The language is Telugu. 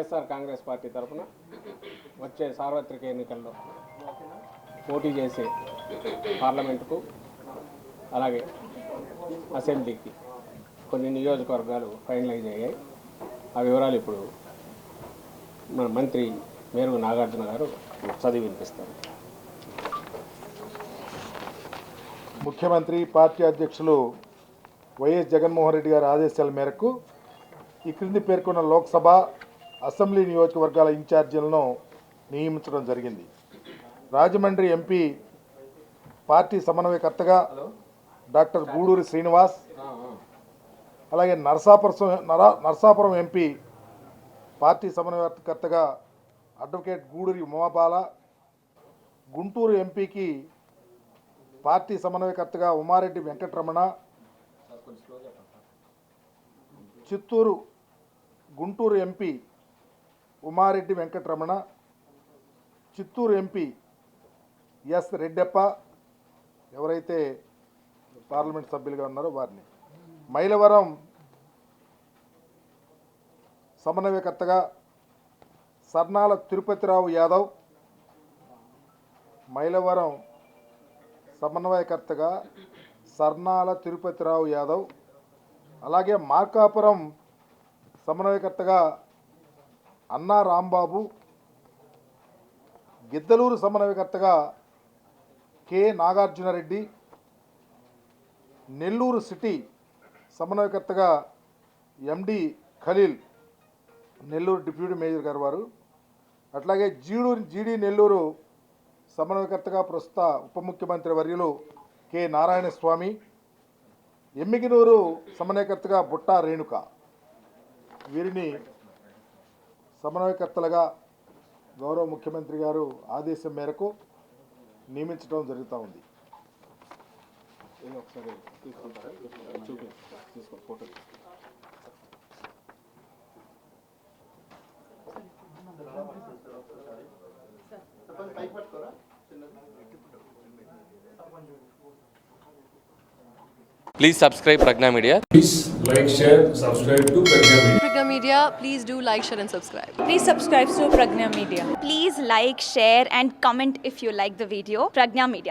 వైఎస్ఆర్ కాంగ్రెస్ పార్టీ తరఫున వచ్చే సార్వత్రిక ఎన్నికల్లో పోటీ చేసే పార్లమెంటుకు అలాగే అసెంబ్లీకి కొన్ని నియోజకవర్గాలు ఫైనలైజ్ అయ్యాయి. ఆ వివరాలు ఇప్పుడు మన మంత్రి మేరుగు నాగార్జున గారు చదివి వినిపిస్తారు. ముఖ్యమంత్రి పార్టీ అధ్యక్షులు వైఎస్ జగన్మోహన్ రెడ్డి గారి ఆదేశాల మేరకు ఈ క్రింది పేర్కొన్న లోక్సభ అసెంబ్లీ నియోజకవర్గాల ఇన్ఛార్జీలను నియమించడం జరిగింది. రాజమండ్రి ఎంపీ పార్టీ సమన్వయకర్తగా డాక్టర్ గూడూరి శ్రీనివాస్, అలాగే నరసాపురం ఎంపీ పార్టీ సమన్వయకర్తగా అడ్వకేట్ గూడూరి ఉమాబాల, గుంటూరు ఎంపీకి పార్టీ సమన్వయకర్తగా Umareddy Venkataramana, Guntur MP Umareddy Venkataramana, Chittoor MP S Reddappa ఎవరైతే పార్లమెంట్ సభ్యులుగా ఉన్నారో వారిని, మైలవరం సమన్వయకర్తగా సర్నాల తిరుపతిరావు యాదవ్, మైలవరం సమన్వయకర్తగా సర్నాల తిరుపతిరావు యాదవ్, అలాగే మార్కాపురం సమన్వయకర్తగా అన్నా రాంబాబు, గిద్దలూరు సమన్వయకర్తగా కె నాగార్జునరెడ్డి, నెల్లూరు సిటీ సమన్వయకర్తగా ఎండి ఖలీల్, నెల్లూరు డిప్యూటీ మేయర్ గారు వారు, అట్లాగే జీడీ నెల్లూరు సమన్వయకర్తగా ప్రస్తుత ఉప ముఖ్యమంత్రి వర్యులు కె నారాయణస్వామి, ఎమ్మిగినూరు సమన్వయకర్తగా బుట్టా రేణుక, వీరిని సమన్వయకర్తలుగా గౌరవ ముఖ్యమంత్రి గారు ఆదేశం మేరకు నియమించడం జరుగుతూ ఉంది. Please subscribe Pragna Media. Please like, share, subscribe to Pragna Media. Pragna Media, please do like, share and subscribe. Please subscribe to Pragna Media. Please like, share and comment if you like the video. Pragna Media.